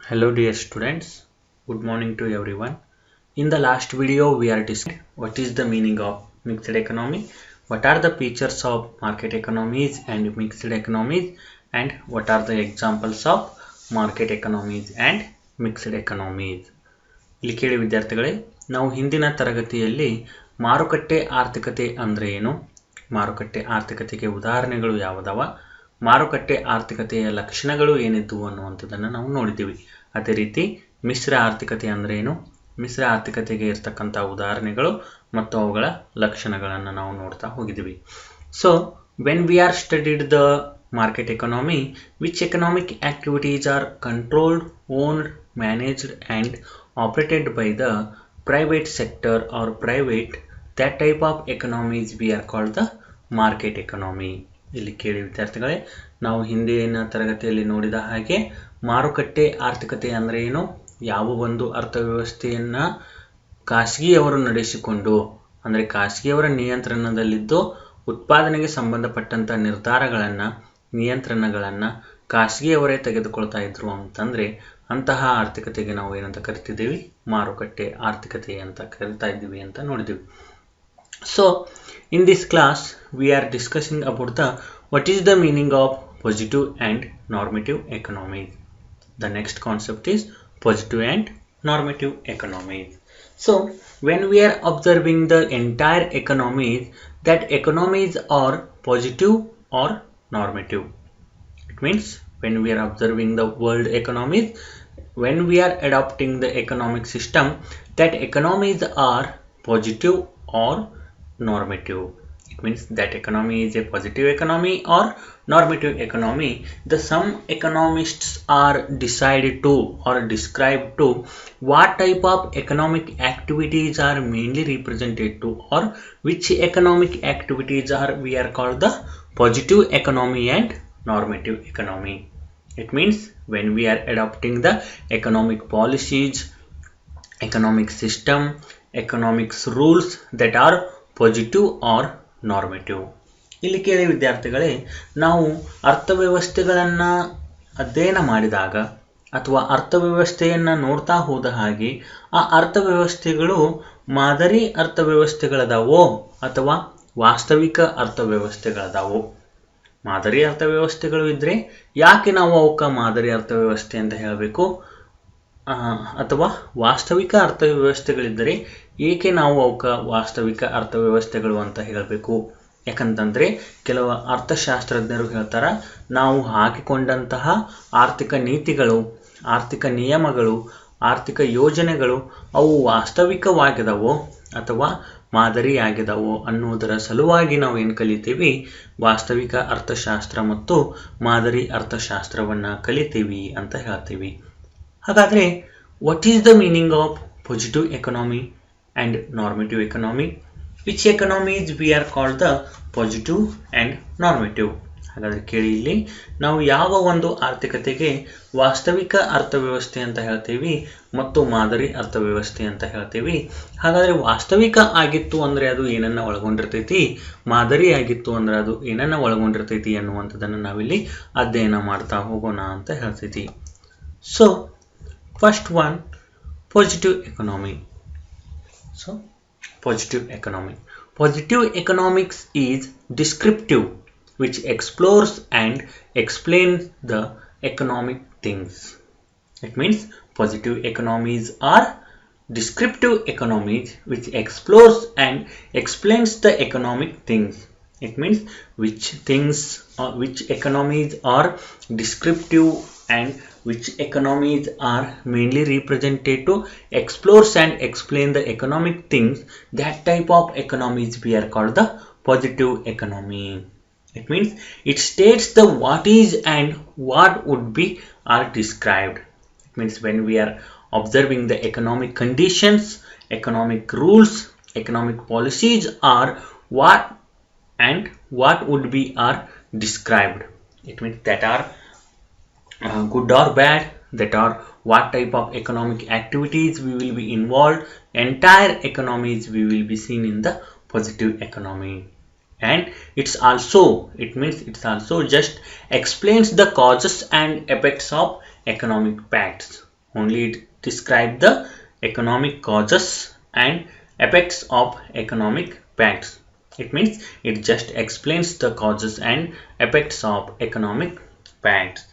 Hello dear students, good morning to everyone. In the last video we are discussing what is the meaning of mixed economy, what are the features of market economies and mixed economies, and what are the examples of market economies and mixed economies. ಇಲ್ಲಿ ಕೇಳಿ ವಿದ್ಯಾರ್ಥಿಗಳೇ, ನಾವು ಹಿಂದಿನ ತರಗತಿಯಲ್ಲಿ ಮಾರುಕಟ್ಟೆ ಆರ್ಥಿಕತೆ ಅಂದ್ರೆ ಏನು, ಮಾರುಕಟ್ಟೆ ಆರ್ಥಿಕತೆಗೆ ಉದಾಹರಣೆಗಳು ಯಾವುದವ, ಮಾರುಕಟ್ಟೆ ಆರ್ಥಿಕತೆಯ ಲಕ್ಷಣಗಳು ಏನಿದ್ದವು ಅನ್ನುವಂಥದ್ದನ್ನು ನಾವು ನೋಡಿದ್ದೀವಿ. ಅದೇ ರೀತಿ ಮಿಶ್ರ ಆರ್ಥಿಕತೆ ಅಂದ್ರೆ ಏನು, ಮಿಶ್ರ ಆರ್ಥಿಕತೆಗೆ ಇರತಕ್ಕಂಥ ಉದಾಹರಣೆಗಳು ಮತ್ತು ಅವುಗಳ ಲಕ್ಷಣಗಳನ್ನು ನಾವು ನೋಡ್ತಾ ಹೋಗಿದ್ದೀವಿ. So when we are studied the market economy, which economic activities are controlled, owned, managed and operated by the private sector or private, that type of economies we are called the market economy. ಇಲ್ಲಿ ಕೇಳಿ ವಿದ್ಯಾರ್ಥಿಗಳೇ, ನಾವು ಹಿಂದಿನ ತರಗತಿಯಲ್ಲಿ ನೋಡಿದ ಹಾಗೆ ಮಾರುಕಟ್ಟೆ ಆರ್ಥಿಕತೆ ಅಂದ್ರೆ ಏನು, ಯಾವ ಒಂದು ಅರ್ಥವ್ಯವಸ್ಥೆಯನ್ನ ಖಾಸಗಿಯವರು ನಡೆಸಿಕೊಂಡು ಅಂದ್ರೆ ಖಾಸಗಿಯವರ ನಿಯಂತ್ರಣದಲ್ಲಿದ್ದು ಉತ್ಪಾದನೆಗೆ ಸಂಬಂಧಪಟ್ಟಂತ ನಿಯಂತ್ರಣಗಳನ್ನು ಖಾಸಗಿಯವರೇ ತೆಗೆದುಕೊಳ್ತಾ ಇದ್ರು ಅಂತಂದ್ರೆ ಅಂತಹ ಆರ್ಥಿಕತೆಗೆ ನಾವು ಏನಂತ ಕರಿತಿದ್ದೀವಿ, ಮಾರುಕಟ್ಟೆ ಆರ್ಥಿಕತೆ ಅಂತ ಕರಿತಾ ಇದ್ದೀವಿ ಅಂತ ನೋಡಿದ್ದೀವಿ. So in this class we are discussing about the what is the meaning of positive and normative economies. The next concept is positive and normative economies. So when we are observing the entire economies, that economies are positive or normative. It means when we are observing the world economies, when we are adopting the economic system, that economies are positive or normative. It means that economy is a positive economy or normative economy. The some economists are decided to or described to what type of economic activities are mainly represented to, or which economic activities are we are called the positive economy and normative economy. It means when we are adopting the economic policies, economic system, economics rules that are positive or ನಾರ್ಮೆಟಿವ್. ಇಲ್ಲಿ ಕೇಳಿ ವಿದ್ಯಾರ್ಥಿಗಳೇ, ನಾವು ಅರ್ಥವ್ಯವಸ್ಥೆಗಳನ್ನು ಅಧ್ಯಯನ ಮಾಡಿದಾಗ ಅಥವಾ ಅರ್ಥವ್ಯವಸ್ಥೆಯನ್ನು ನೋಡ್ತಾ ಹೋದ ಹಾಗೆ ಆ ಅರ್ಥವ್ಯವಸ್ಥೆಗಳು ಮಾದರಿ ಅರ್ಥವ್ಯವಸ್ಥೆಗಳದಾವೋ ಅಥವಾ ವಾಸ್ತವಿಕ ಅರ್ಥವ್ಯವಸ್ಥೆಗಳದಾವೋ. ಮಾದರಿ ಅರ್ಥವ್ಯವಸ್ಥೆಗಳು ಇದ್ದರೆ ಯಾಕೆ ನಾವು ಅವಕ್ಕೆ ಮಾದರಿ ಅರ್ಥವ್ಯವಸ್ಥೆ ಅಂತ ಹೇಳಬೇಕು, ಅಥವಾ ವಾಸ್ತವಿಕ ಅರ್ಥವ್ಯವಸ್ಥೆಗಳಿದ್ದರೆ ಏಕೆ ನಾವು ಅವಕ್ಕೆ ವಾಸ್ತವಿಕ ಅರ್ಥವ್ಯವಸ್ಥೆಗಳು ಅಂತ ಹೇಳಬೇಕು. ಯಾಕಂತಂದರೆ ಕೆಲವು ಅರ್ಥಶಾಸ್ತ್ರಜ್ಞರು ಹೇಳ್ತಾರೆ, ನಾವು ಹಾಕಿಕೊಂಡಂತಹ ಆರ್ಥಿಕ ನೀತಿಗಳು, ಆರ್ಥಿಕ ನಿಯಮಗಳು, ಆರ್ಥಿಕ ಯೋಜನೆಗಳು ಅವು ವಾಸ್ತವಿಕವಾಗಿದವೋ ಅಥವಾ ಮಾದರಿಯಾಗಿದವೋ ಅನ್ನೋದರ ಸಲುವಾಗಿ ನಾವು ಏನು ಕಲಿತೀವಿ, ವಾಸ್ತವಿಕ ಅರ್ಥಶಾಸ್ತ್ರ ಮತ್ತು ಮಾದರಿ ಅರ್ಥಶಾಸ್ತ್ರವನ್ನು ಕಲಿತೀವಿ ಅಂತ ಹೇಳ್ತೀವಿ. ಹಾಗಾದರೆ what is the meaning of positive economy and normative economy? Which economies we are called the positive and normative? ಹಾಗಾದರೆ ಕೇಳಿ, ಇಲ್ಲಿ ನಾವು ಯಾವ ಒಂದು ಆರ್ಥಿಕತೆಗೆ ವಾಸ್ತವಿಕ ಅರ್ಥವ್ಯವಸ್ಥೆ ಅಂತ ಹೇಳ್ತೀವಿ ಮತ್ತು ಮಾದರಿ ಅರ್ಥವ್ಯವಸ್ಥೆ ಅಂತ ಹೇಳ್ತೀವಿ. ಹಾಗಾದರೆ ವಾಸ್ತವಿಕ ಆಗಿತ್ತು ಅಂದರೆ ಅದು ಏನನ್ನ ಒಳಗೊಂಡಿರ್ತೈತಿ, ಮಾದರಿ ಆಗಿತ್ತು ಅಂದರೆ ಅದು ಏನನ್ನ ಒಳಗೊಂಡಿರ್ತೈತಿ ಅನ್ನುವಂಥದ್ದನ್ನು ನಾವಿಲ್ಲಿ ಅಧ್ಯಯನ ಮಾಡ್ತಾ ಹೋಗೋಣ ಅಂತ ಹೇಳ್ತೈತಿ. So first one, positive economy. So positive economy. Positive economics is descriptive, which explores and explains the economic things. It means positive economies are descriptive economies which explores and explains the economic things. It means which economies are descriptive and which economies are mainly represented to explores and explain the economic things, that type of economies we are called the positive economy. It means it states the what is and what would be are described. It means when we are observing the economic conditions, economic rules, economic policies are what and what would be are described. It means that are good or bad, that are what type of economic activities we will be involved, entire economies we will be seen in the positive economy. And it means it's also just explains the causes and effects of economic facts. Only it describes the economic causes and effects of economic facts. It means it just explains the causes and effects of economic facts.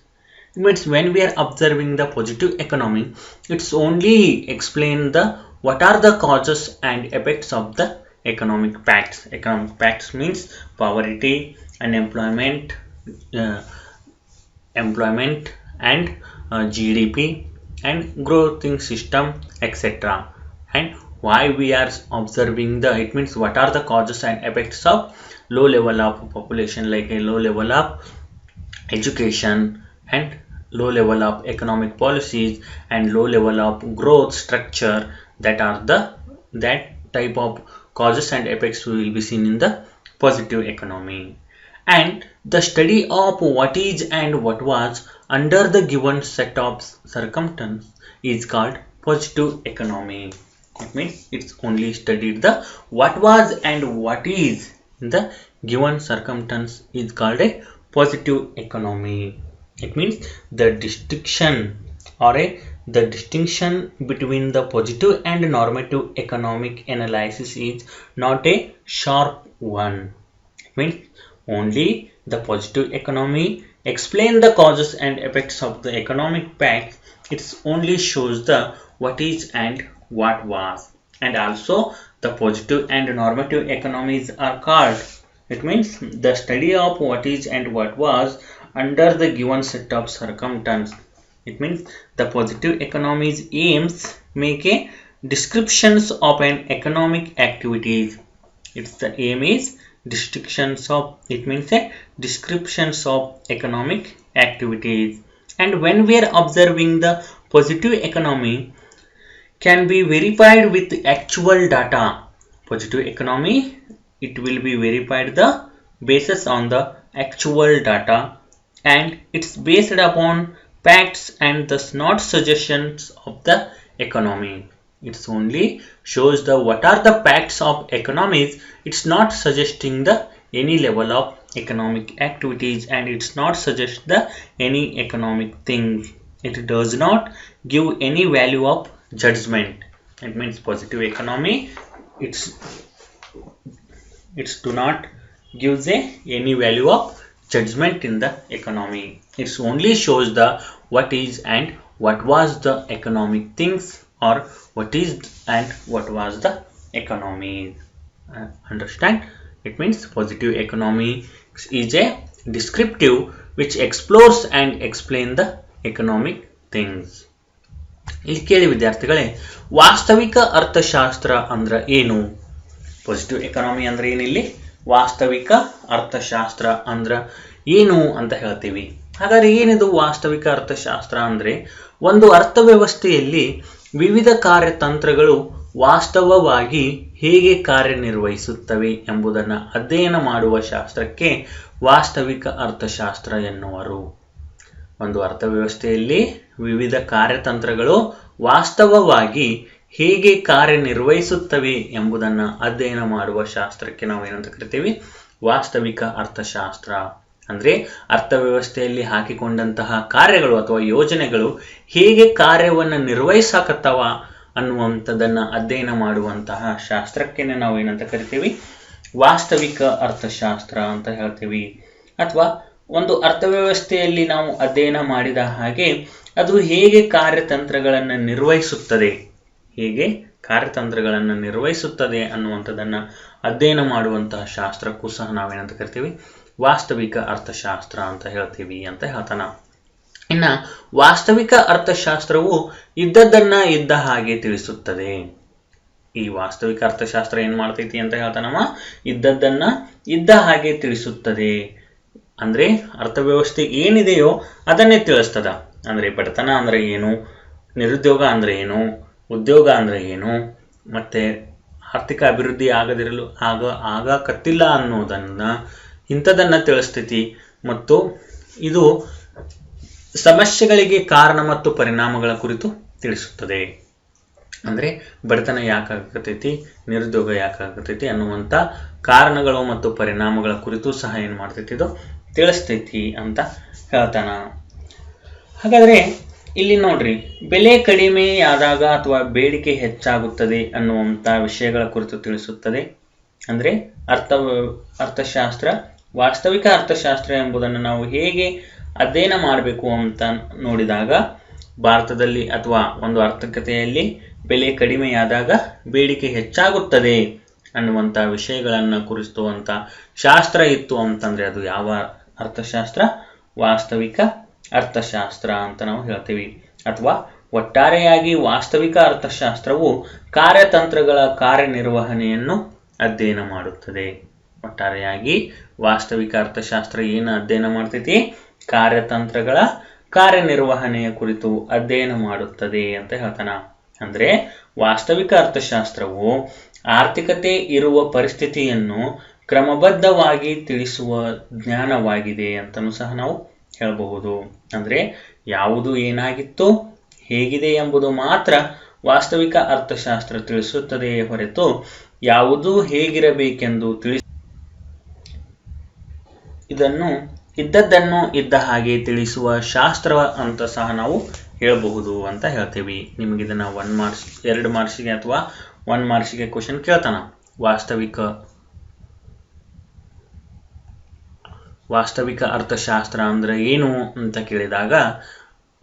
It means when we are observing the positive economy, it's only explain the what are the causes and effects of the economic facts. Economic facts means poverty, unemployment, employment and GDP and growing system, etc. And why we are observing the, it means what are the causes and effects of low level of population, like a low level of education and low level of economic policies and low level of growth structure. That type of causes and effects will be seen in the positive economy. And the study of what is and what was under the given set of circumstances is called positive economy. It means it's only studied the what was and what is in the given circumstance is called a positive economy. It means the distinction between the positive and normative economic analysis is not a sharp one. It means only the positive economy explain the causes and effects of the economic facts. It only shows the what is and what was. And also the positive and normative economies are called, it means the study of what is and what was under the given set of circumstances. It means the positive economies aims make a descriptions of an economic activities. It's the aim is descriptions of, it means a descriptions of economic activities. And when we are observing the positive economy can be verified with actual data. Positive economy, it will be verified the basis on the actual data, and it's based upon facts and thus not suggestions of the economy. It's only shows the what are the facts of economies. It's not suggesting the any level of economic activities, and it's not suggest the any economic things. It does not give any value of judgment. It means positive economy, it's do not gives any value of judgment in the economy. It only shows the what is and what was the economic things, or what is and what was the economy. Understand? It means positive economy is a descriptive which explores and explain the economic things. ಇಲ್ಲಿ ಕೇಳಿ ವಿದ್ಯಾರ್ಥಿಗಳೇ, ವಾಸ್ತವಿಕ ಅರ್ಥಶಾಸ್ತ್ರ ಅಂದ್ರೆ ಏನು? Positive economy ಅಂದ್ರೆ ಏನಿಲ್ಲಿ? ವಾಸ್ತವಿಕ ಅರ್ಥಶಾಸ್ತ್ರ ಅಂದ್ರೆ ಏನು ಅಂತ ಹೇಳ್ತೀವಿ. ಹಾಗಾದ್ರೆ ಏನಿದು ವಾಸ್ತವಿಕ ಅರ್ಥಶಾಸ್ತ್ರ ಅಂದ್ರೆ? ಒಂದು ಅರ್ಥವ್ಯವಸ್ಥೆಯಲ್ಲಿ ವಿವಿಧ ಕಾರ್ಯತಂತ್ರಗಳು ವಾಸ್ತವವಾಗಿ ಹೇಗೆ ಕಾರ್ಯನಿರ್ವಹಿಸುತ್ತವೆ ಎಂಬುದನ್ನು ಅಧ್ಯಯನ ಮಾಡುವ ಶಾಸ್ತ್ರಕ್ಕೆ ವಾಸ್ತವಿಕ ಅರ್ಥಶಾಸ್ತ್ರ ಎನ್ನುವರು. ಒಂದು ಅರ್ಥವ್ಯವಸ್ಥೆಯಲ್ಲಿ ವಿವಿಧ ಕಾರ್ಯತಂತ್ರಗಳು ವಾಸ್ತವವಾಗಿ ಹೇಗೆ ಕಾರ್ಯನಿರ್ವಹಿಸುತ್ತವೆ ಎಂಬುದನ್ನು ಅಧ್ಯಯನ ಮಾಡುವ ಶಾಸ್ತ್ರಕ್ಕೆ ನಾವು ಏನಂತ ಕರಿತೀವಿ? ವಾಸ್ತವಿಕ ಅರ್ಥಶಾಸ್ತ್ರ. ಅಂದ್ರೆ ಅರ್ಥವ್ಯವಸ್ಥೆಯಲ್ಲಿ ಹಾಕಿಕೊಂಡಂತಹ ಕಾರ್ಯಗಳು ಅಥವಾ ಯೋಜನೆಗಳು ಹೇಗೆ ಕಾರ್ಯವನ್ನು ನಿರ್ವಹಿಸಕತ್ತವ ಅನ್ನುವಂಥದ್ದನ್ನ ಅಧ್ಯಯನ ಮಾಡುವಂತಹ ಶಾಸ್ತ್ರಕ್ಕೆ ನಾವು ಏನಂತ ಕರಿತೀವಿ? ವಾಸ್ತವಿಕ ಅರ್ಥಶಾಸ್ತ್ರ ಅಂತ ಹೇಳ್ತೀವಿ. ಅಥವಾ ಒಂದು ಅರ್ಥವ್ಯವಸ್ಥೆಯಲ್ಲಿ ನಾವು ಅಧ್ಯಯನ ಮಾಡಿದ ಹಾಗೆ ಅದು ಹೇಗೆ ಕಾರ್ಯತಂತ್ರಗಳನ್ನು ನಿರ್ವಹಿಸುತ್ತದೆ ಅನ್ನುವಂಥದ್ದನ್ನ ಅಧ್ಯಯನ ಮಾಡುವಂತಹ ಶಾಸ್ತ್ರಕ್ಕೂ ಸಹ ನಾವೇನಂತ ಕರಿತೀವಿ? ವಾಸ್ತವಿಕ ಅರ್ಥಶಾಸ್ತ್ರ ಅಂತ ಹೇಳ್ತೀವಿ ಅಂತ ಹೇಳ್ತಾನ. ಇನ್ನ ವಾಸ್ತವಿಕ ಅರ್ಥಶಾಸ್ತ್ರವು ಇದ್ದದ್ದನ್ನ ಇದ್ದ ಹಾಗೆ ತಿಳಿಸುತ್ತದೆ. ಈ ವಾಸ್ತವಿಕ ಅರ್ಥಶಾಸ್ತ್ರ ಏನ್ ಮಾಡ್ತೈತಿ ಅಂತ ಹೇಳ್ತಾನವ? ಇದ್ದದ್ದನ್ನ ಇದ್ದ ಹಾಗೆ ತಿಳಿಸುತ್ತದೆ. ಅಂದ್ರೆ ಅರ್ಥವ್ಯವಸ್ಥೆ ಏನಿದೆಯೋ ಅದನ್ನೇ ತಿಳಿಸ್ತದ. ಅಂದ್ರೆ ಬಡತನ ಅಂದ್ರೆ ಏನು, ನಿರುದ್ಯೋಗ ಅಂದ್ರೆ ಏನು, ಉದ್ಯೋಗ ಅಂದ್ರೆ ಏನು, ಮತ್ತೆ ಆರ್ಥಿಕ ಅಭಿವೃದ್ಧಿ ಆಗಕತ್ತಿಲ್ಲ ಅನ್ನೋದನ್ನ ಇಂಥದನ್ನ ತಿಳಿಸ್ತೈತಿ. ಮತ್ತು ಇದು ಸಮಸ್ಯೆಗಳಿಗೆ ಕಾರಣ ಮತ್ತು ಪರಿಣಾಮಗಳ ಕುರಿತು ತಿಳಿಸುತ್ತದೆ. ಅಂದ್ರೆ ಬಡತನ ಯಾಕಾಗತೈತಿ, ನಿರುದ್ಯೋಗ ಯಾಕಾಗತೈತಿ ಅನ್ನುವಂಥ ಕಾರಣಗಳು ಮತ್ತು ಪರಿಣಾಮಗಳ ಕುರಿತು ಸಹ ಏನ್ ಮಾಡ್ತೈತಿ? ಇದು ತಿಳಿಸ್ತೈತಿ ಅಂತ ಹೇಳ್ತಾನ. ಹಾಗಾದ್ರೆ ಇಲ್ಲಿ ನೋಡ್ರಿ, ಬೆಲೆ ಕಡಿಮೆಯಾದಾಗ ಅಥವಾ ಬೇಡಿಕೆ ಹೆಚ್ಚಾಗುತ್ತದೆ ಅನ್ನುವಂಥ ವಿಷಯಗಳ ಕುರಿತು ತಿಳಿಸುತ್ತದೆ. ಅಂದರೆ ಅರ್ಥಶಾಸ್ತ್ರ, ವಾಸ್ತವಿಕ ಅರ್ಥಶಾಸ್ತ್ರ ಎಂಬುದನ್ನು ನಾವು ಹೇಗೆ ಅಧ್ಯಯನ ಮಾಡಬೇಕು ಅಂತ ನೋಡಿದಾಗ, ಭಾರತದಲ್ಲಿ ಅಥವಾ ಒಂದು ಆರ್ಥಿಕತೆಯಲ್ಲಿ ಬೆಲೆ ಕಡಿಮೆಯಾದಾಗ ಬೇಡಿಕೆ ಹೆಚ್ಚಾಗುತ್ತದೆ ಅನ್ನುವಂಥ ವಿಷಯಗಳನ್ನು ಕುರಿಸುವಂಥ ಶಾಸ್ತ್ರ ಇತ್ತು ಅಂತಂದರೆ ಅದು ಯಾವ ಅರ್ಥಶಾಸ್ತ್ರ? ವಾಸ್ತವಿಕ ಅರ್ಥಶಾಸ್ತ್ರ ಅಂತ ನಾವು ಹೇಳ್ತೀವಿ. ಅಥವಾ ಒಟ್ಟಾರೆಯಾಗಿ ವಾಸ್ತವಿಕ ಅರ್ಥಶಾಸ್ತ್ರವು ಕಾರ್ಯತಂತ್ರಗಳ ಕಾರ್ಯನಿರ್ವಹಣೆಯನ್ನು ಅಧ್ಯಯನ ಮಾಡುತ್ತದೆ. ಒಟ್ಟಾರೆಯಾಗಿ ವಾಸ್ತವಿಕ ಅರ್ಥಶಾಸ್ತ್ರ ಏನು ಅಧ್ಯಯನ ಮಾಡ್ತೈತಿ? ಕಾರ್ಯತಂತ್ರಗಳ ಕಾರ್ಯನಿರ್ವಹಣೆಯ ಕುರಿತು ಅಧ್ಯಯನ ಮಾಡುತ್ತದೆ ಅಂತ ಹೇಳ್ತಾನ. ಅಂದ್ರೆ ವಾಸ್ತವಿಕ ಅರ್ಥಶಾಸ್ತ್ರವು ಆರ್ಥಿಕತೆ ಇರುವ ಪರಿಸ್ಥಿತಿಯನ್ನು ಕ್ರಮಬದ್ಧವಾಗಿ ತಿಳಿಸುವ ಜ್ಞಾನವಾಗಿದೆ ಅಂತಲೂ ಸಹ ನಾವು ಹೇಳಬಹುದು. ಅಂದ್ರೆ ಯಾವುದು ಏನಾಗಿತ್ತು, ಹೇಗಿದೆ ಎಂಬುದು ಮಾತ್ರ ವಾಸ್ತವಿಕ ಅರ್ಥಶಾಸ್ತ್ರ ತಿಳಿಸುತ್ತದೆಯೇ ಹೊರತು ಯಾವುದು ಹೇಗಿರಬೇಕೆಂದು ಇದನ್ನು ಇದ್ದದ್ದನ್ನು ಇದ್ದ ಹಾಗೆ ತಿಳಿಸುವ ಶಾಸ್ತ್ರ ಅಂತ ಸಹ ನಾವು ಹೇಳಬಹುದು ಅಂತ ಹೇಳ್ತೀವಿ. ನಿಮಗೆ ಇದನ್ನ 1 ಮಾರ್ಕ್ಸ್ 2 ಮಾರ್ಕ್ಸಿಗೆ ಅಥವಾ 1 ಮಾರ್ಕ್ಸಿಗೆ ಕ್ವಶನ್ ಕೇಳ್ತಾನ. ವಾಸ್ತವಿಕ ಅರ್ಥಶಾಸ್ತ್ರ ಅಂದ್ರೆ ಏನು ಅಂತ ಕೇಳಿದಾಗ,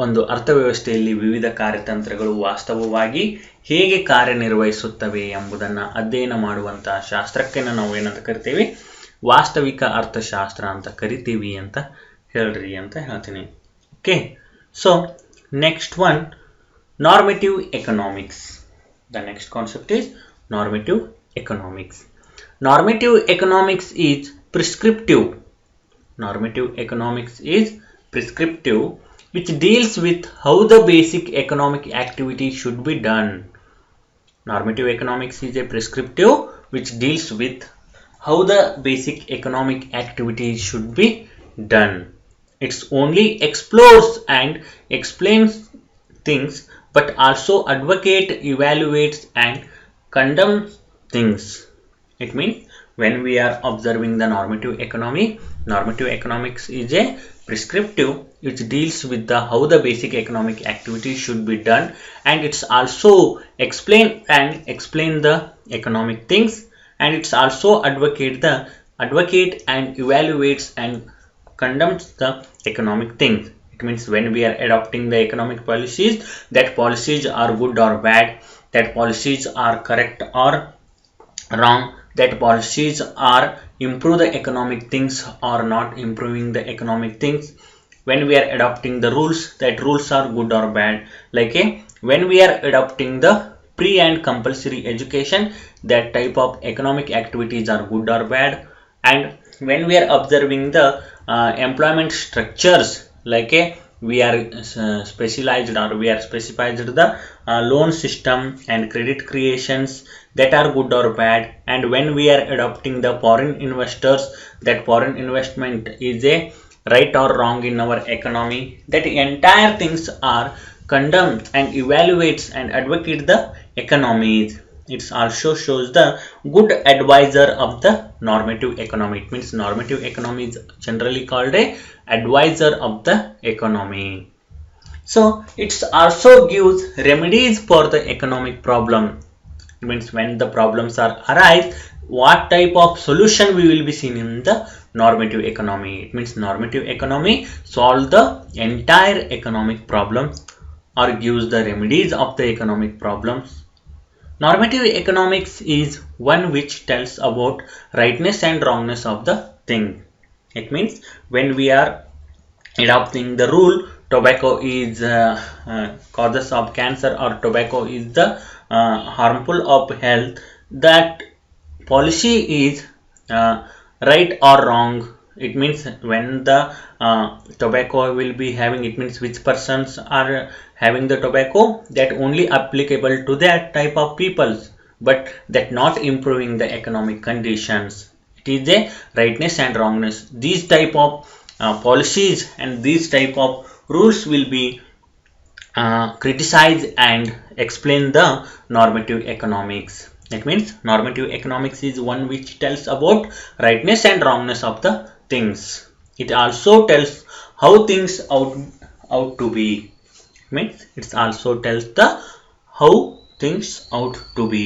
ಒಂದು ಅರ್ಥವ್ಯವಸ್ಥೆಯಲ್ಲಿ ವಿವಿಧ ಕಾರ್ಯತಂತ್ರಗಳು ವಾಸ್ತವವಾಗಿ ಹೇಗೆ ಕಾರ್ಯನಿರ್ವಹಿಸುತ್ತವೆ ಎಂಬುದನ್ನು ಅಧ್ಯಯನ ಮಾಡುವಂತಹ ಶಾಸ್ತ್ರಕ್ಕೆ ನಾವು ಏನಂತ ಕರಿತೀವಿ? ವಾಸ್ತವಿಕ ಅರ್ಥಶಾಸ್ತ್ರ ಅಂತ ಕರಿತೀವಿ ಅಂತ ಹೇಳ್ರಿ ಅಂತ ಹೇಳ್ತೀನಿ. Okay, so next one, normative economics. The next concept is normative economics. Normative economics is prescriptive. Normative economics is prescriptive, which deals with how the basic economic activity should be done. Normative economics is a prescriptive which deals with how the basic economic activity should be done. It only explores and explains things, but also advocates, evaluates, and condemns things. It means when we are observing the normative economics is a prescriptive which deals with the how the basic economic activity should be done, and it's also explain the economic things, and it's also advocate and evaluates and condemns the economic things. It means when we are adopting the economic policies, that policies are good or bad, that policies are correct or wrong, that policies are improve the economic things or not improving the economic things. When we are adopting the rules, that rules are good or bad. Like when we are adopting the pre and compulsory education, that type of economic activities are good or bad. And when we are observing the employment structures, like we are specialized or we are specified the loan system and credit creations, that are good or bad. And when we are adopting the foreign investors, that foreign investment is a right or wrong in our economy, that entire things are condemned and evaluates and advocate the economies. It also shows the good advisor of the normative economy. It means normative economy is generally called a advisor of the economy. So it also gives remedies for the economic problem. It means when the problems are arise, what type of solution we will be seen in the normative economy. It means normative economy solve the entire economic problems or gives the remedies of the economic problems. Normative economics is one which tells about rightness and wrongness of the thing. It means when we are adopting the rule, tobacco is causes of cancer or tobacco is the harmful of health, that policy is right or wrong. It means when the tobacco will be having, it means which persons are having the tobacco, that only applicable to that type of people, but that not improving the economic conditions. It is a rightness and wrongness. These type of policies and these type of rules will be criticize and explain the normative economics. That means normative economics is one which tells about rightness and wrongness of the things. It also tells how things ought to be. means it also tells the how things ought to be.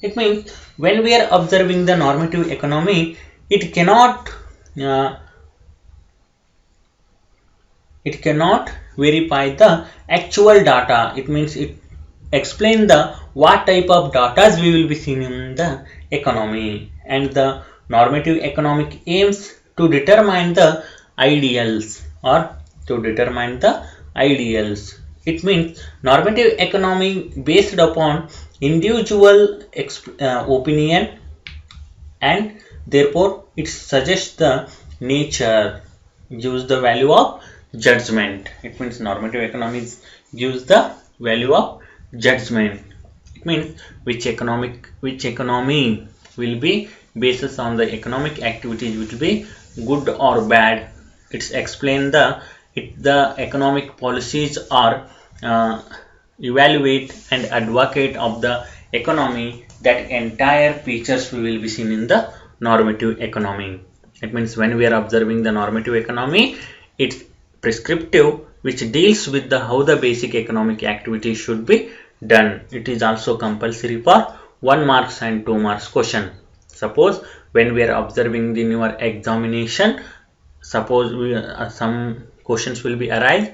It means when we are observing the normative economy, it cannot verify the actual data. It means it explain the what type of data we will be seeing in the economy, and the normative economic aims to determine the ideals or to determine the ideals. It means normative economy based upon individual opinion, and therefore it suggests the nature, gives the value of judgment. It means normative economics gives the value of judgment. It means which economy will be basis on the economic activities will be good or bad. It's explain the economic policies are evaluate and advocate of the economy. That entire features we will be seen in the normative economy. It means when we are observing the normative economy, it's prescriptive, which deals with the how the basic economic activities should be done. It is also compulsory for 1 marks and 2 marks question. Suppose when we are observing in your examination, suppose some questions will be arise,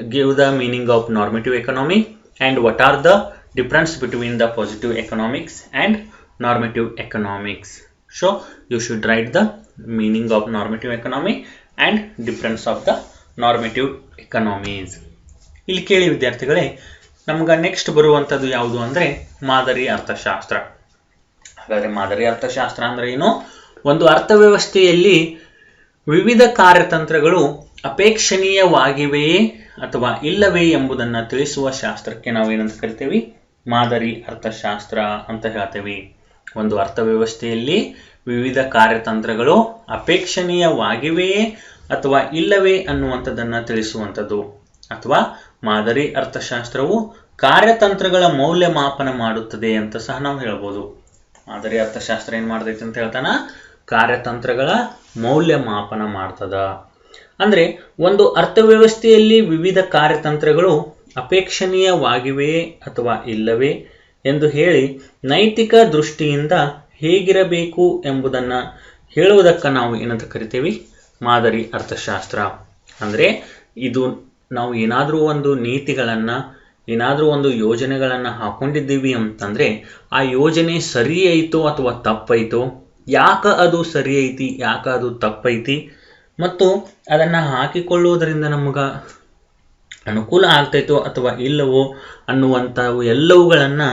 give the meaning of normative economy and what are the difference between the positive economics and normative economics. So you should write the meaning of normative economy and difference of the normative economies. ಇಲ್ಲಿ ಕೇಳಿ ವಿದ್ಯಾರ್ಥಿಗಳೇ, ನಮ್ಗೆ next ಬರುವಂಥದ್ದು ಯಾವುದು ಅಂದರೆ ಮಾದರಿ ಅರ್ಥಶಾಸ್ತ್ರ. ಹಾಗಾದರೆ ಮಾದರಿ ಅರ್ಥಶಾಸ್ತ್ರ ಅಂದರೆ ಏನು? ಒಂದು ಅರ್ಥವ್ಯವಸ್ಥೆಯಲ್ಲಿ ವಿವಿಧ ಕಾರ್ಯತಂತ್ರಗಳು ಅಪೇಕ್ಷಣೀಯವಾಗಿವೆಯೇ ಅಥವಾ ಇಲ್ಲವೇ ಎಂಬುದನ್ನು ತಿಳಿಸುವ ಶಾಸ್ತ್ರಕ್ಕೆ ನಾವು ಏನಂತ ಕರಿತೇವೆ? ಮಾದರಿ ಅರ್ಥಶಾಸ್ತ್ರ ಅಂತ ಹೇಳ್ತೇವೆ. ಒಂದು ಅರ್ಥವ್ಯವಸ್ಥೆಯಲ್ಲಿ ವಿವಿಧ ಕಾರ್ಯತಂತ್ರಗಳು ಅಪೇಕ್ಷಣೀಯವಾಗಿವೆಯೇ ಅಥವಾ ಇಲ್ಲವೇ ಅನ್ನುವಂಥದ್ದನ್ನು ತಿಳಿಸುವಂಥದ್ದು. ಅಥವಾ ಮಾದರಿ ಅರ್ಥಶಾಸ್ತ್ರವು ಕಾರ್ಯತಂತ್ರಗಳ ಮೌಲ್ಯಮಾಪನ ಮಾಡುತ್ತದೆ ಅಂತ ಸಹ ನಾವು ಹೇಳ್ಬೋದು. ಮಾದರಿ ಅರ್ಥಶಾಸ್ತ್ರ ಏನು ಮಾಡ್ತೈತೆ ಅಂತ ಹೇಳ್ತಾನ? ಕಾರ್ಯತಂತ್ರಗಳ ಮೌಲ್ಯಮಾಪನ ಮಾಡ್ತದ. ಅಂದರೆ ಒಂದು ಅರ್ಥವ್ಯವಸ್ಥೆಯಲ್ಲಿ ವಿವಿಧ ಕಾರ್ಯತಂತ್ರಗಳು ಅಪೇಕ್ಷಣೀಯವಾಗಿವೆಯೇ ಅಥವಾ ಇಲ್ಲವೇ ಎಂದು ಹೇಳಿ ನೈತಿಕ ದೃಷ್ಟಿಯಿಂದ ಹೇಗಿರಬೇಕು ಎಂಬುದನ್ನು ಹೇಳುವುದಕ್ಕೆ ನಾವು ಏನಂತ ಕರಿತೇವೆ? ಮಾದರಿ ಅರ್ಥಶಾಸ್ತ್ರ. ಅಂದರೆ ಇದು ನಾವು ಏನಾದರೂ ಒಂದು ನೀತಿಗಳನ್ನು, ಏನಾದರೂ ಒಂದು ಯೋಜನೆಗಳನ್ನು ಹಾಕೊಂಡಿದ್ದೀವಿ ಅಂತಂದರೆ ಆ ಯೋಜನೆ ಸರಿ ಐತೋ ಅಥವಾ ತಪ್ಪೈತೋ, ಯಾಕೆ ಅದು ಸರಿ ಐತಿ, ಯಾಕೆ ಅದು ತಪ್ಪೈತಿ, ಮತ್ತು ಅದನ್ನು ಹಾಕಿಕೊಳ್ಳುವುದರಿಂದ ನಮಗೆ ಅನುಕೂಲ ಆಗ್ತೈತೋ ಅಥವಾ ಇಲ್ಲವೋ ಅನ್ನುವಂಥವು ಎಲ್ಲವುಗಳನ್ನು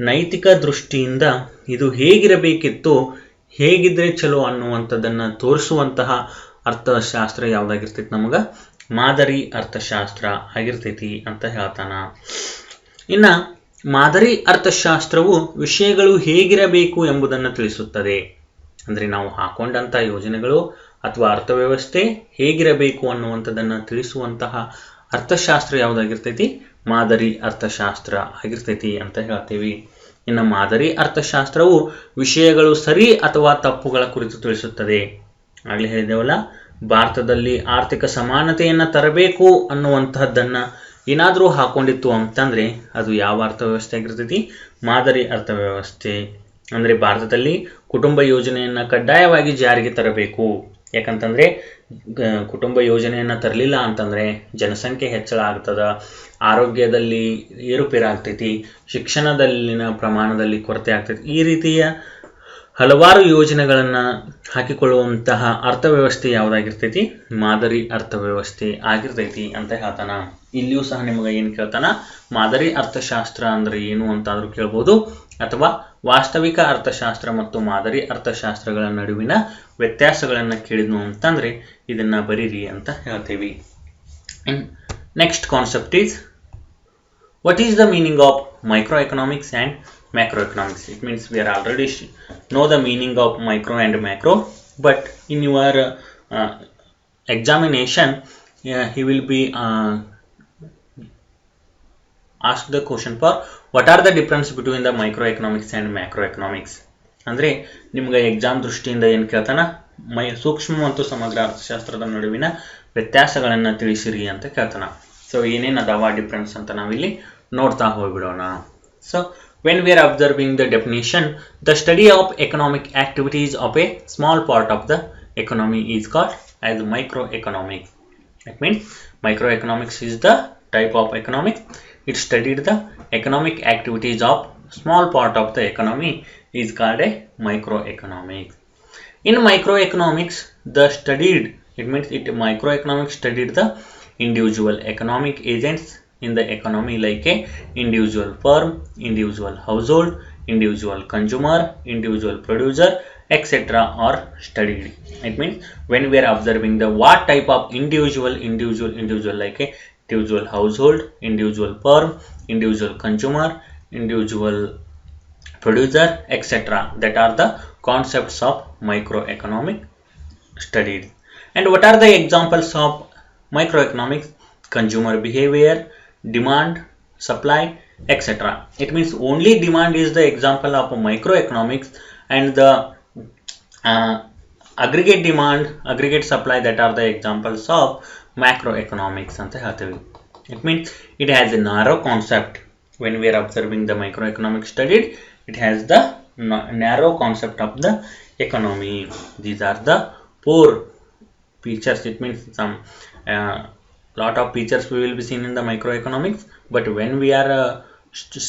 ನೈತಿಕ ದೃಷ್ಟಿಯಿಂದ ಇದು ಹೇಗಿರಬೇಕಿತ್ತು, ಹೇಗಿದ್ರೆ ಚಲೋ ಅನ್ನುವಂಥದ್ದನ್ನು ತೋರಿಸುವಂತಹ ಅರ್ಥಶಾಸ್ತ್ರ ಯಾವುದಾಗಿರ್ತೈತಿ? ನಮಗೆ ಮಾದರಿ ಅರ್ಥಶಾಸ್ತ್ರ ಆಗಿರ್ತೈತಿ ಅಂತ ಹೇಳ್ತಾನ. ಇನ್ನು ಮಾದರಿ ಅರ್ಥಶಾಸ್ತ್ರವು ವಿಷಯಗಳು ಹೇಗಿರಬೇಕು ಎಂಬುದನ್ನು ತಿಳಿಸುತ್ತದೆ. ಅಂದರೆ ನಾವು ಹಾಕೊಂಡಂಥ ಯೋಜನೆಗಳು ಅಥವಾ ಅರ್ಥವ್ಯವಸ್ಥೆ ಹೇಗಿರಬೇಕು ಅನ್ನುವಂಥದ್ದನ್ನು ತಿಳಿಸುವಂತಹ ಅರ್ಥಶಾಸ್ತ್ರ ಯಾವುದಾಗಿರ್ತೈತಿ? ಮಾದರಿ ಅರ್ಥಶಾಸ್ತ್ರ ಆಗಿರ್ತೈತಿ ಅಂತ ಹೇಳ್ತೀವಿ. ಇನ್ನು ಮಾದರಿ ಅರ್ಥಶಾಸ್ತ್ರವು ವಿಷಯಗಳು ಸರಿ ಅಥವಾ ತಪ್ಪುಗಳ ಕುರಿತು ತಿಳಿಸುತ್ತದೆ. ಆಗಲೇ ಹೇಳಿದೆವಲ್ಲ, ಭಾರತದಲ್ಲಿ ಆರ್ಥಿಕ ಸಮಾನತೆಯನ್ನು ತರಬೇಕು ಅನ್ನುವಂತಹದ್ದನ್ನು ಏನಾದರೂ ಹಾಕೊಂಡಿತ್ತು ಅಂತಂದರೆ ಅದು ಯಾವ ಅರ್ಥವ್ಯವಸ್ಥೆ ಆಗಿರ್ತೈತಿ? ಮಾದರಿ ಅರ್ಥವ್ಯವಸ್ಥೆ. ಅಂದರೆ ಭಾರತದಲ್ಲಿ ಕುಟುಂಬ ಯೋಜನೆಯನ್ನು ಕಡ್ಡಾಯವಾಗಿ ಜಾರಿಗೆ ತರಬೇಕು. ಯಾಕಂತಂದರೆ ಕುಟುಂಬ ಯೋಜನೆಯನ್ನು ತರಲಿಲ್ಲ ಅಂತಂದರೆ ಜನಸಂಖ್ಯೆ ಹೆಚ್ಚಳ ಆಗ್ತದ, ಆರೋಗ್ಯದಲ್ಲಿ ಏರುಪೇರಾಗ್ತೈತಿ, ಶಿಕ್ಷಣದಲ್ಲಿನ ಪ್ರಮಾಣದಲ್ಲಿ ಕೊರತೆ ಆಗ್ತೈತಿ. ಈ ರೀತಿಯ ಹಲವಾರು ಯೋಜನೆಗಳನ್ನು ಹಾಕಿಕೊಳ್ಳುವಂತಹ ಅರ್ಥವ್ಯವಸ್ಥೆ ಯಾವುದಾಗಿರ್ತೈತಿ? ಮಾದರಿ ಅರ್ಥವ್ಯವಸ್ಥೆ ಆಗಿರ್ತೈತಿ ಅಂತ ಹೇಳ್ತಾನ. ಇಲ್ಲಿಯೂ ಸಹ ನಿಮಗೆ ಏನು ಕೇಳ್ತಾನ? ಮಾದರಿ ಅರ್ಥಶಾಸ್ತ್ರ ಅಂದರೆ ಏನು ಅಂತಾದರೂ ಕೇಳ್ಬೋದು, ಅಥವಾ ವಾಸ್ತವಿಕ ಅರ್ಥಶಾಸ್ತ್ರ ಮತ್ತು ಮಾದರಿ ಅರ್ಥಶಾಸ್ತ್ರಗಳ ನಡುವಿನ ವ್ಯತ್ಯಾಸಗಳನ್ನು ಕೇಳಿದ್ನು ಅಂತಂದರೆ ಇದನ್ನು ಬರೀರಿ ಅಂತ ಹೇಳ್ತೀವಿ. Next concept is what is the meaning of micro economics and macroeconomics. It means we are already know the meaning of micro and macro, but in your examination he will be asked the question for what are the difference between the microeconomics and macroeconomics. ಅಂದರೆ ನಿಮ್ಗೆ exam ದೃಷ್ಟಿಯಿಂದ ಏನು ಕೇಳ್ತಾನ? ಸೂಕ್ಷ್ಮ ಮತ್ತು ಸಮಗ್ರ ಅರ್ಥಶಾಸ್ತ್ರದ ನಡುವಿನ ವ್ಯತ್ಯಾಸಗಳನ್ನು ತಿಳಿಸಿರಿ ಅಂತ ಕೇಳ್ತಾನ. ಸೊ ಏನೇನು ಅದಾವ ಡಿಫ್ರೆನ್ಸ್ ಅಂತ ನಾವಿಲ್ಲಿ ನೋಡ್ತಾ ಹೋಗ್ಬಿಡೋಣ. So when we are observing the definition, the study of economic activities of a small part of the economy is called as microeconomics. That means microeconomics is the type of economics. It studied the economic activities of small part of the economy is called a microeconomics. In microeconomics, the studied, it means microeconomics studied the individual economic agents in the economy like a individual firm, individual household, individual consumer, individual producer, etc. are studied. It means when we are observing the what type of individual like a individual household, individual firm, individual consumer, individual producer, etc. that are the concepts of microeconomic studied. And what are the examples of microeconomics? Consumer behavior, demand, supply, etc. It means only demand is the example of microeconomics, and the aggregate demand, aggregate supply, that are the examples of macroeconomics anta ಹೇಳ್ತೀವಿ. It means it has a narrow concept. When we are observing the microeconomic studied, it has the narrow concept of the economy. These are the four features. It means some lot of features we will be seen in the microeconomics, but when we are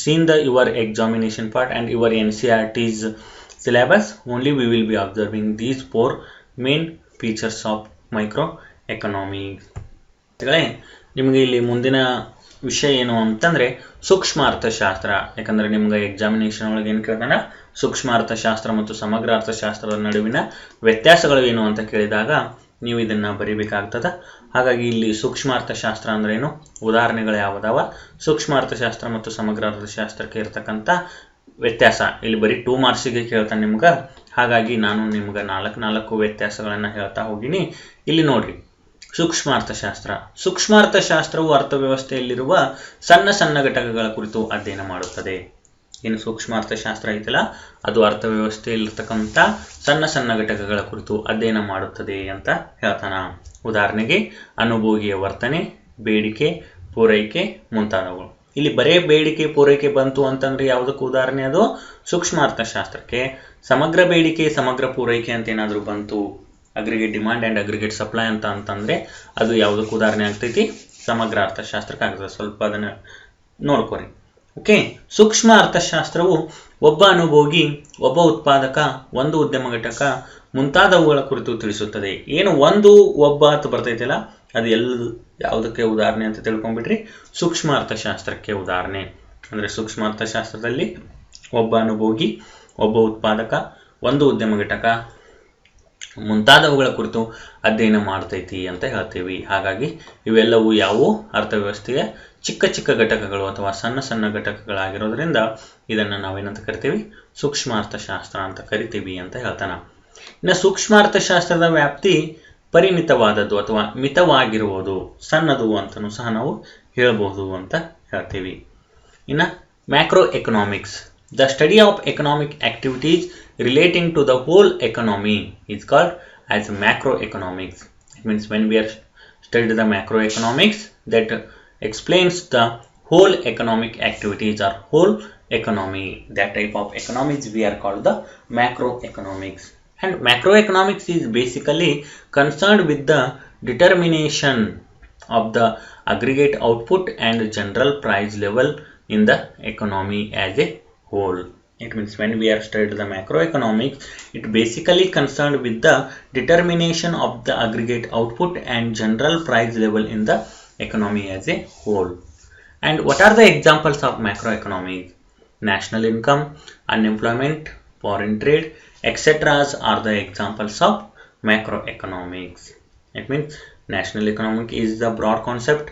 seeing the your examination part and your NCERT's syllabus, only we will be observing these four main features of microeconomics. ನಿಮಗೆ ಇಲ್ಲಿ ಮುಂದಿನ ವಿಷಯ ಏನು ಅಂತಂದ್ರೆ ಸೂಕ್ಷ್ಮ ಅರ್ಥಶಾಸ್ತ್ರ. ಯಾಕಂದ್ರೆ ನಿಮ್ಗೆ ಎಕ್ಸಾಮಿನೇಷನ್ ಒಳಗೆ ಏನು ಕೇಳ್ತಾನೆ, ಸೂಕ್ಷ್ಮ ಅರ್ಥಶಾಸ್ತ್ರ ಮತ್ತು ಸಮಗ್ರ ಅರ್ಥಶಾಸ್ತ್ರದ ನಡುವಿನ ವ್ಯತ್ಯಾಸಗಳು ಏನು ಅಂತ ಕೇಳಿದಾಗ ನೀವು ಇದನ್ನ ಬರೀಬೇಕಾಗ್ತದ. ಹಾಗಾಗಿ ಇಲ್ಲಿ ಸೂಕ್ಷ್ಮ ಅರ್ಥಶಾಸ್ತ್ರ ಅಂದ್ರೆ ಏನು, ಉದಾಹರಣೆಗಳು ಯಾವುದಾವ, ಸೂಕ್ಷ್ಮ ಅರ್ಥಶಾಸ್ತ್ರ ಮತ್ತು ಸಮಗ್ರ ಅರ್ಥಶಾಸ್ತ್ರಕ್ಕೆ ಇರತಕ್ಕಂಥ ವ್ಯತ್ಯಾಸ ಇಲ್ಲಿ ಬರೀ 2 ಮಾರ್ಕ್ಸಿಗೆ ಕೇಳ್ತಾನೆ ನಿಮ್ಗೆ. ಹಾಗಾಗಿ ನಾನು ನಿಮ್ಗೆ 4 ವ್ಯತ್ಯಾಸಗಳನ್ನ ಹೇಳ್ತಾ ಹೋಗಿನಿ. ಇಲ್ಲಿ ನೋಡ್ರಿ, ಸೂಕ್ಷ್ಮ ಅರ್ಥಶಾಸ್ತ್ರ. ಸೂಕ್ಷ್ಮ ಅರ್ಥಶಾಸ್ತ್ರವು ಅರ್ಥವ್ಯವಸ್ಥೆಯಲ್ಲಿರುವ ಸಣ್ಣ ಸಣ್ಣ ಘಟಕಗಳ ಕುರಿತು ಅಧ್ಯಯನ ಮಾಡುತ್ತದೆ. ಏನು ಸೂಕ್ಷ್ಮ ಅರ್ಥಶಾಸ್ತ್ರ ಐತಲ್ಲ, ಅದು ಅರ್ಥವ್ಯವಸ್ಥೆಯಲ್ಲಿರ್ತಕ್ಕಂಥ ಸಣ್ಣ ಸಣ್ಣ ಘಟಕಗಳ ಕುರಿತು ಅಧ್ಯಯನ ಮಾಡುತ್ತದೆ ಅಂತ ಹೇಳ್ತಾನ. ಉದಾಹರಣೆಗೆ ಅನುಭೋಗಿಯ ವರ್ತನೆ, ಬೇಡಿಕೆ, ಪೂರೈಕೆ ಮುಂತಾದವುಗಳು. ಇಲ್ಲಿ ಬರೇ ಬೇಡಿಕೆ ಪೂರೈಕೆ ಬಂತು ಅಂತಂದ್ರೆ ಯಾವುದಕ್ಕೆ ಉದಾಹರಣೆ? ಅದು ಸೂಕ್ಷ್ಮ ಅರ್ಥಶಾಸ್ತ್ರಕ್ಕೆ. ಸಮಗ್ರ ಬೇಡಿಕೆ ಸಮಗ್ರ ಪೂರೈಕೆ ಅಂತ ಏನಾದರೂ ಬಂತು, aggregate demand and aggregate supply ಅಂತಂದ್ರೆ ಅದು ಯಾವುದಕ್ಕೆ ಉದಾಹರಣೆ ಆಗ್ತೈತಿ? ಸಮಗ್ರ ಅರ್ಥಶಾಸ್ತ್ರಕ್ಕೆ ಆಗ್ತದೆ. ಸ್ವಲ್ಪ ಅದನ್ನು ನೋಡ್ಕೊರಿ. ಓಕೆ, ಸೂಕ್ಷ್ಮ ಅರ್ಥಶಾಸ್ತ್ರವು ಒಬ್ಬ ಅನುಭೋಗಿ, ಒಬ್ಬ ಉತ್ಪಾದಕ, ಒಂದು ಉದ್ಯಮ ಘಟಕ ಮುಂತಾದವುಗಳ ಕುರಿತು ತಿಳಿಸುತ್ತದೆ. ಏನು ಒಂದು ಒಬ್ಬ ಅಂತ ಬರ್ತೈತಿಲ್ಲ, ಅದು ಯಾವುದಕ್ಕೆ ಉದಾಹರಣೆ ಅಂತ ತಿಳ್ಕೊಂಡ್ಬಿಟ್ರಿ? ಸೂಕ್ಷ್ಮ ಅರ್ಥಶಾಸ್ತ್ರಕ್ಕೆ ಉದಾಹರಣೆ. ಅಂದರೆ ಸೂಕ್ಷ್ಮ ಅರ್ಥಶಾಸ್ತ್ರದಲ್ಲಿ ಒಬ್ಬ ಅನುಭೋಗಿ, ಒಬ್ಬ ಉತ್ಪಾದಕ, ಒಂದು ಉದ್ಯಮ ಘಟಕ ಮುಂತಾದವುಗಳ ಕುರಿತು ಅಧ್ಯಯನ ಮಾಡ್ತೈತಿ ಅಂತ ಹೇಳ್ತೀವಿ. ಹಾಗಾಗಿ ಇವೆಲ್ಲವೂ ಯಾವುವು? ಅರ್ಥವ್ಯವಸ್ಥೆಯ ಚಿಕ್ಕ ಚಿಕ್ಕ ಘಟಕಗಳು ಅಥವಾ ಸಣ್ಣ ಸಣ್ಣ ಘಟಕಗಳಾಗಿರೋದ್ರಿಂದ ಇದನ್ನು ನಾವೇನಂತ ಕರಿತೀವಿ? ಸೂಕ್ಷ್ಮ ಅರ್ಥಶಾಸ್ತ್ರ ಅಂತ ಕರಿತೀವಿ ಅಂತ ಹೇಳ್ತಾನ. ಇನ್ನು ಸೂಕ್ಷ್ಮ ಅರ್ಥಶಾಸ್ತ್ರದ ವ್ಯಾಪ್ತಿ ಪರಿಮಿತವಾದದ್ದು ಅಥವಾ ಮಿತವಾಗಿರುವುದು, ಸಣ್ಣದು ಅಂತಲೂ ಸಹ ನಾವು ಹೇಳ್ಬೋದು ಅಂತ ಹೇಳ್ತೀವಿ. ಇನ್ನು macro economics. The study of economic activities relating to the whole economy is called as macroeconomics. It means when we are studying the macroeconomics, that explains the whole economic activities or whole economy. That type of economics we are called the macroeconomics. And macroeconomics is basically concerned with the determination of the aggregate output and general price level in the economy as a whole. It means when we are studying the macroeconomics, it basically concerned with the determination of the aggregate output and general price level in the economy as a whole. And what are the examples of macroeconomics? National income, unemployment, foreign trade, etc. are the examples of macroeconomics. It means national economic is the broad concept,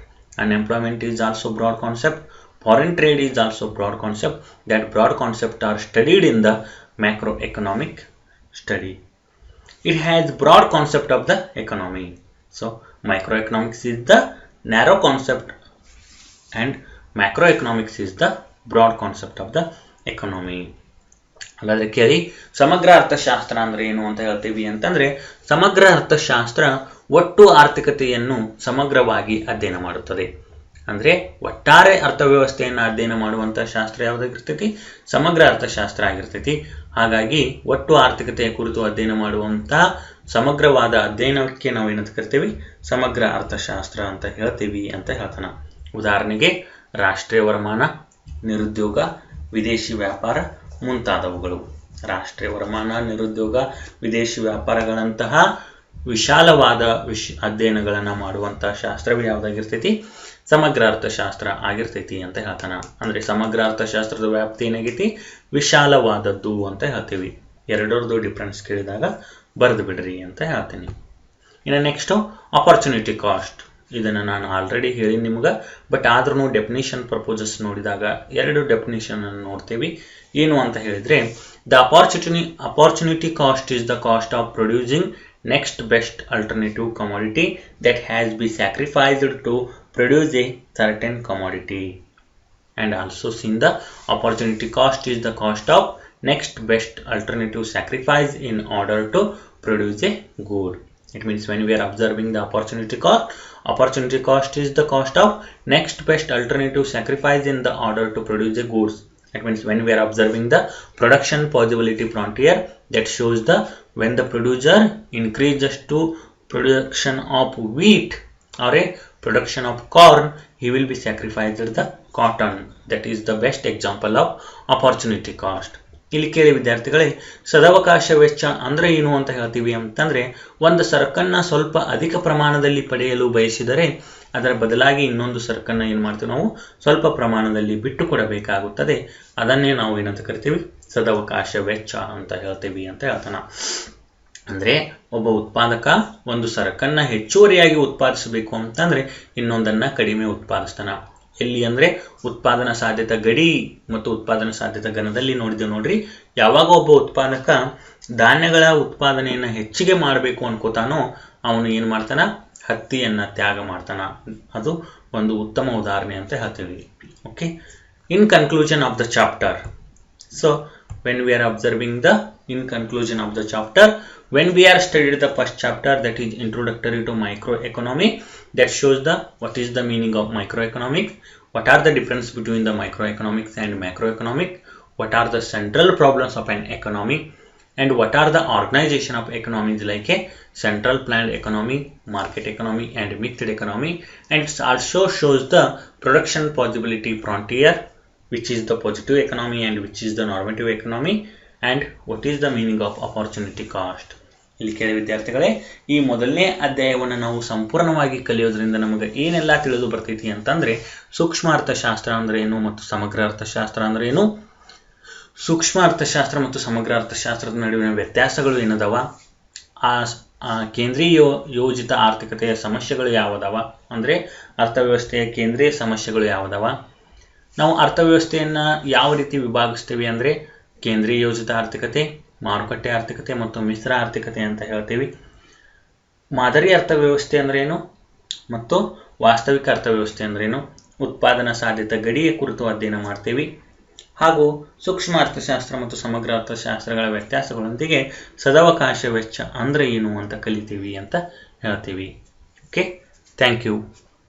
unemployment is also broad concept, foreign trade is also broad concept. That broad concept are studied in the macroeconomic study. It has broad concept of the economy. So microeconomics is the narrow concept and macroeconomics is the broad concept of the economy. ಹಾಗಾದ್ರೆ ಕೇಳಿ, ಸಮಗ್ರ ಅರ್ಥಶಾಸ್ತ್ರ ಅಂದ್ರೆ ಏನು ಅಂತ ಹೇಳ್ತೀವಿ ಅಂತಂದ್ರೆ, ಸಮಗ್ರ ಅರ್ಥಶಾಸ್ತ್ರ ಒಟ್ಟು ಆರ್ಥಿಕತೆಯನ್ನು ಸಮಗ್ರವಾಗಿ ಅಧ್ಯಯನ ಮಾಡುತ್ತದೆ. ಅಂದರೆ ಒಟ್ಟಾರೆ ಅರ್ಥವ್ಯವಸ್ಥೆಯನ್ನು ಅಧ್ಯಯನ ಮಾಡುವಂಥ ಶಾಸ್ತ್ರ ಯಾವುದಾಗಿರ್ತೈತಿ? ಸಮಗ್ರ ಅರ್ಥಶಾಸ್ತ್ರ ಆಗಿರ್ತೈತಿ. ಹಾಗಾಗಿ ಒಟ್ಟು ಆರ್ಥಿಕತೆಯ ಕುರಿತು ಅಧ್ಯಯನ ಮಾಡುವಂತಹ ಸಮಗ್ರವಾದ ಅಧ್ಯಯನಕ್ಕೆ ನಾವು ಏನಂತ ಕರಿತೀವಿ? ಸಮಗ್ರ ಅರ್ಥಶಾಸ್ತ್ರ ಅಂತ ಹೇಳ್ತೀವಿ ಅಂತ ಹೇಳ್ತಾನ. ಉದಾಹರಣೆಗೆ ರಾಷ್ಟ್ರೀಯ ವರಮಾನ, ನಿರುದ್ಯೋಗ, ವಿದೇಶಿ ವ್ಯಾಪಾರ ಮುಂತಾದವುಗಳು. ರಾಷ್ಟ್ರೀಯ ವರಮಾನ, ನಿರುದ್ಯೋಗ, ವಿದೇಶಿ ವ್ಯಾಪಾರಗಳಂತಹ ವಿಶಾಲವಾದ ಅಧ್ಯಯನಗಳನ್ನು ಮಾಡುವಂತಹ ಶಾಸ್ತ್ರವೇ ಯಾವುದಾಗಿರ್ತೈತಿ? ಸಮಗ್ರ ಅರ್ಥಶಾಸ್ತ್ರ ಆಗಿರ್ತೈತಿ ಅಂತ ಹೇಳ್ತಾನ. ಅಂದ್ರೆ ಸಮಗ್ರ ಅರ್ಥಶಾಸ್ತ್ರದ ವ್ಯಾಪ್ತಿ ಏನಾಗೈತಿ? ವಿಶಾಲವಾದದ್ದು ಅಂತ ಹೇಳ್ತೀವಿ. ಎರಡರದ್ದು ಡಿಫ್ರೆನ್ಸ್ ಕೇಳಿದಾಗ ಬರೆದು ಬಿಡ್ರಿ ಅಂತ ಹೇಳ್ತೀನಿ. ಇನ್ನು ನೆಕ್ಸ್ಟ್ ಅಪರ್ಚುನಿಟಿ ಕಾಸ್ಟ್. ಇದನ್ನು ನಾನು ಆಲ್ರೆಡಿ ಹೇಳಿ ನಿಮ್ಗೆ, ಬಟ್ ಆದ್ರೂ ಡೆಫಿನಿಷನ್ ಪರ್ಪೋಸಸ್ ನೋಡಿದಾಗ ಎರಡು ಡೆಫಿನಿಷನ್ ಅನ್ನು ನೋಡ್ತೀವಿ. ಏನು ಅಂತ ಹೇಳಿದ್ರೆ, the opportunity cost is the cost of producing next best alternative commodity that has been sacrificed to produce a certain commodity. And also seen the opportunity cost is the cost of next best alternative sacrifice in order to produce a good. It means when we are observing the opportunity cost is the cost of next best alternative sacrifice in the order to produce a goods. That means when we are observing the production possibility frontier, that shows the when the producer increases to production of wheat or a production of corn, he will be sacrificed the cotton. That is the best example of opportunity cost. ಇಲ್ಲಿ ಕೇಳಿ ವಿದ್ಯಾರ್ಥಿಗಳೇ, ಸದಾವಕಾಶ ವೆಚ್ಚ ಅಂದ್ರೆ ಏನು ಅಂತ ಹೇಳ್ತೀವಿ ಅಂತಂದ್ರೆ, ಒಂದು ಸರಕನ್ನ ಸ್ವಲ್ಪ ಅಧಿಕ ಪ್ರಮಾಣದಲ್ಲಿ ಪಡೆಯಲು ಬಯಸಿದರೆ ಅದರ ಬದಲಾಗಿ ಇನ್ನೊಂದು ಸರಕನ್ನ ಏನು ಮಾಡ್ತೀವಿ ನಾವು? ಸ್ವಲ್ಪ ಪ್ರಮಾಣದಲ್ಲಿ ಬಿಟ್ಟು ಕೊಡಬೇಕಾಗುತ್ತದೆ. ಅದನ್ನೇ ನಾವು ಏನಂತ ಕರಿತೀವಿ? ಸದಾವಕಾಶ ವೆಚ್ಚ ಅಂತ ಹೇಳ್ತೀವಿ ಅಂತ ಹೇಳ್ತಾನ. ಅಂದ್ರೆ ಒಬ್ಬ ಉತ್ಪಾದಕ ಒಂದು ಸರಕನ್ನ ಹೆಚ್ಚುವರಿಯಾಗಿ ಉತ್ಪಾದಿಸಬೇಕು ಅಂತಂದ್ರೆ ಇನ್ನೊಂದನ್ನ ಕಡಿಮೆ ಉತ್ಪಾದಿಸ್ತಾನ. ಎಲ್ಲಿ ಅಂದ್ರೆ ಉತ್ಪಾದನಾ ಸಾಧ್ಯತಾ ಗಡಿ ಮತ್ತು ಉತ್ಪಾದನಾ ಸಾಧ್ಯತಾ ಘನದಲ್ಲಿ ನೋಡಿದ್ದೇವೆ ನೋಡ್ರಿ. ಯಾವಾಗ ಒಬ್ಬ ಉತ್ಪಾದಕ ಧಾನ್ಯಗಳ ಉತ್ಪಾದನೆಯನ್ನ ಹೆಚ್ಚಿಗೆ ಮಾಡಬೇಕು ಅನ್ಕೋತಾನೋ ಅವನು ಏನ್ ಮಾಡ್ತಾನ? ಹತ್ತಿಯನ್ನ ತ್ಯಾಗ ಮಾಡ್ತಾನ. ಅದು ಒಂದು ಉತ್ತಮ ಉದಾಹರಣೆ ಅಂತ ಹೇಳ್ತೀವಿ. Okay, in conclusion of the chapter. So when we are observing the in conclusion of the chapter, when we are studied the first chapter, that is introductory to microeconomy, that shows the what is the meaning of microeconomics, what are the difference between the microeconomics and macroeconomic, what are the central problems of an economy, and what are the organization of economies like a central planned economy, market economy, and mixed economy. And it also shows the production possibility frontier, which is the positive economy and which is the normative economy, and what is the meaning of opportunity cost. ಇಲ್ಲಿ ಕೇಳಿ ವಿದ್ಯಾರ್ಥಿಗಳೇ, ಈ ಮೊದಲನೇ ಅಧ್ಯಾಯವನ್ನು ನಾವು ಸಂಪೂರ್ಣವಾಗಿ ಕಲಿಯೋದ್ರಿಂದ ನಮಗೆ ಏನೆಲ್ಲ ತಿಳಿದು ಬರ್ತೈತಿ ಅಂತಂದ್ರೆ, ಸೂಕ್ಷ್ಮ ಅರ್ಥಶಾಸ್ತ್ರ ಅಂದ್ರೆ ಏನು ಮತ್ತು ಸಮಗ್ರ ಅರ್ಥಶಾಸ್ತ್ರ ಅಂದ್ರೆ ಏನು, ಸೂಕ್ಷ್ಮ ಅರ್ಥಶಾಸ್ತ್ರ ಮತ್ತು ಸಮಗ್ರ ಅರ್ಥಶಾಸ್ತ್ರದ ನಡುವಿನ ವ್ಯತ್ಯಾಸಗಳು ಏನದವ, ಆ ಕೇಂದ್ರೀಯ ಯೋಜಿತ ಆರ್ಥಿಕತೆಯ ಸಮಸ್ಯೆಗಳು ಯಾವದವ, ಅಂದ್ರೆ ಅರ್ಥವ್ಯವಸ್ಥೆಯ ಕೇಂದ್ರೀಯ ಸಮಸ್ಯೆಗಳು ಯಾವದವ. ನಾವು ಅರ್ಥವ್ಯವಸ್ಥೆಯನ್ನ ಯಾವ ರೀತಿ ವಿಭಾಗಿಸ್ತೀವಿ ಅಂದ್ರೆ ಕೇಂದ್ರೀಯ ಯೋಜಿತ ಆರ್ಥಿಕತೆ, ಮಾರುಕಟ್ಟೆ ಆರ್ಥಿಕತೆ ಮತ್ತು ಮಿಶ್ರ ಆರ್ಥಿಕತೆ ಅಂತ ಹೇಳ್ತೀವಿ. ಮಾದರಿ ಅರ್ಥವ್ಯವಸ್ಥೆ ಅಂದ್ರೇನು ಮತ್ತು ವಾಸ್ತವಿಕ ಅರ್ಥವ್ಯವಸ್ಥೆ ಅಂದ್ರೇನು, ಉತ್ಪಾದನಾ ಸಾಧ್ಯತಾ ಗಡಿಯ ಕುರಿತು ಅಧ್ಯಯನ ಮಾಡ್ತೀವಿ. ಹಾಗೂ ಸೂಕ್ಷ್ಮ ಅರ್ಥಶಾಸ್ತ್ರ ಮತ್ತು ಸಮಗ್ರ ಅರ್ಥಶಾಸ್ತ್ರಗಳ ವ್ಯತ್ಯಾಸಗಳೊಂದಿಗೆ ಸದಾವಕಾಶ ವೆಚ್ಚ ಅಂದ್ರೆ ಏನು ಅಂತ ಕಲಿತೀವಿ ಅಂತ ಹೇಳ್ತೀವಿ. Okay, thank you.